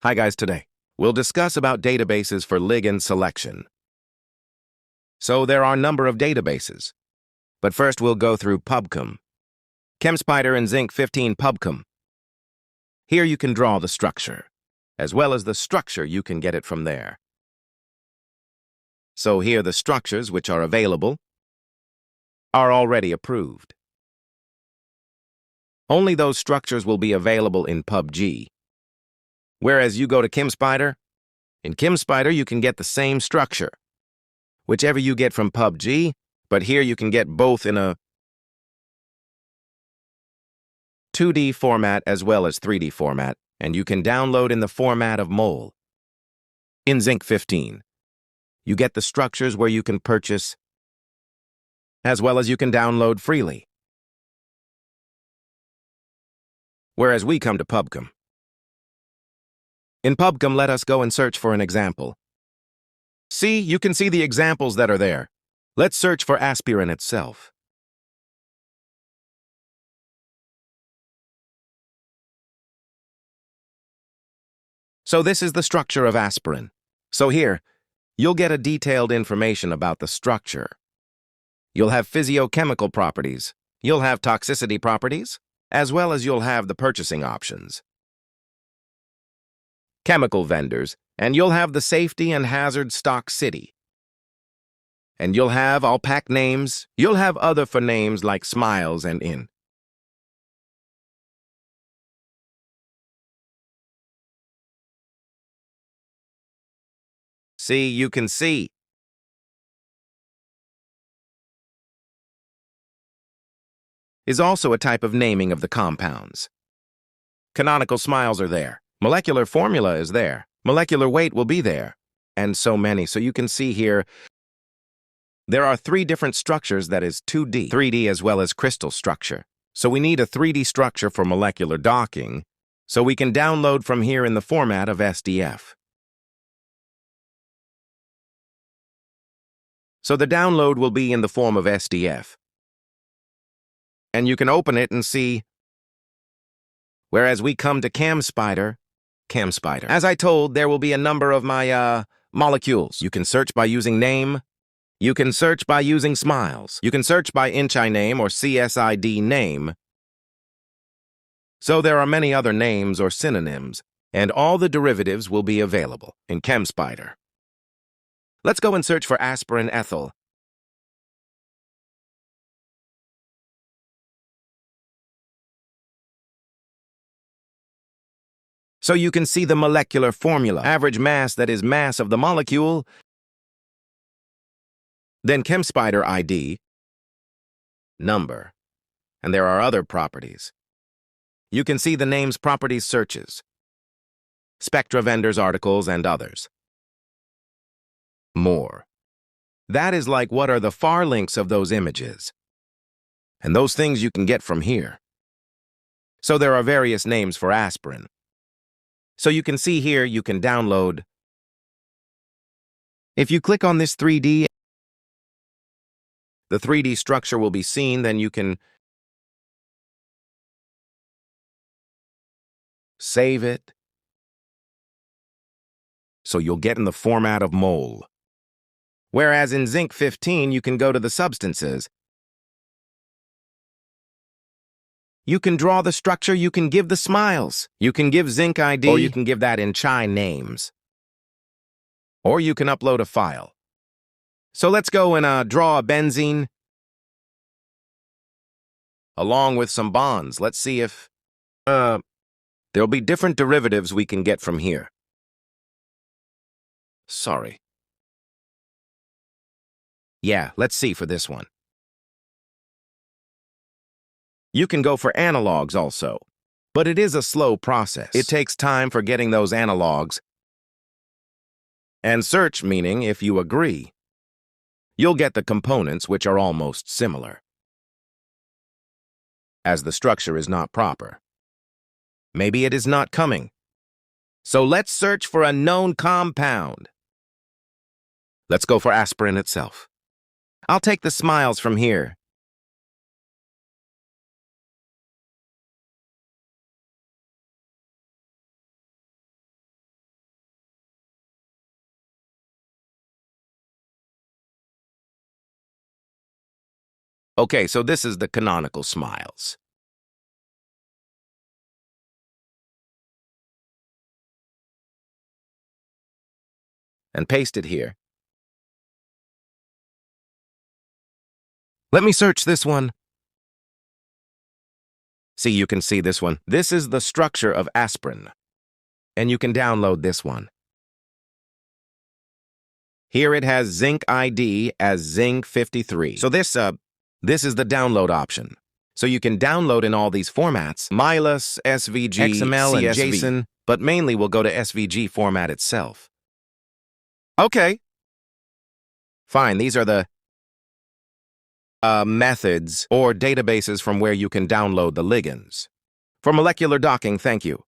Hi guys, today we'll discuss about databases for ligand selection. So there are a number of databases, but first we'll go through PubChem. ChemSpider and Zinc 15 PubChem. Here you can draw the structure, as well as the structure you can get it from there. So here the structures which are available are already approved. Only those structures will be available in PubG. Whereas you go to ChemSpider, in ChemSpider you can get the same structure, whichever you get from PubG, but here you can get both in a 2D format as well as 3D format, and you can download in the format of mole. In Zinc 15, you get the structures where you can purchase, as well as you can download freely. Whereas we come to PubChem. In PubChem, let us go and search for an example. See, you can see the examples that are there. Let's search for aspirin itself. So this is the structure of aspirin. So here, you'll get a detailed information about the structure. You'll have physiochemical properties. You'll have toxicity properties, as well as you'll have the purchasing options. Chemical vendors, and you'll have the safety and hazard stock city. And you'll have all-pack names. You'll have other for names like smiles and in. See, you can see. Is also a type of naming of the compounds. Canonical smiles are there. Molecular formula is there. Molecular weight will be there. And so many. So you can see here, there are 3 different structures, that is 2D, 3D as well as crystal structure. So we need a 3D structure for molecular docking, so we can download from here in the format of SDF. So the download will be in the form of SDF. And you can open it and see, whereas we come to ChemSpider. As I told, there will be a number of my molecules. You can search by using name. You can search by using smiles. You can search by INCHI name or CSID name. So there are many other names or synonyms, and all the derivatives will be available in ChemSpider. Let's go and search for aspirin ethyl. So you can see the molecular formula, average mass, that is mass of the molecule, then ChemSpider ID, number, and there are other properties. You can see the names, properties, searches, spectra vendors, articles, and others. More. That is like what are the far links of those images. And those things you can get from here. So there are various names for aspirin. So you can see here, you can download. If you click on this 3D, the 3D structure will be seen, then you can save it. So you'll get in the format of mole. Whereas in Zinc 15, you can go to the substances. You can draw the structure, you can give the smiles. You can give Zinc ID, or you can give that INCHI names. Or you can upload a file. So let's go and draw a benzene along with some bonds. Let's see if there'll be different derivatives we can get from here. Sorry. Yeah, let's see for this one. You can go for analogs also, but it is a slow process. It takes time for getting those analogs. And search, meaning if you agree, you'll get the components which are almost similar, as the structure is not proper. Maybe it is not coming. So let's search for a known compound. Let's go for aspirin itself. I'll take the smiles from here. Okay, so this is the canonical smiles. And paste it here. Let me search this one. See, you can see this one. This is the structure of aspirin. And you can download this one. Here it has zinc ID as zinc 53. So this is the download option. So you can download in all these formats, Milus, SVG, XML, and JSON, but mainly we'll go to SVG format itself. Okay. Fine, these are the methods or databases from where you can download the ligands. For molecular docking, thank you.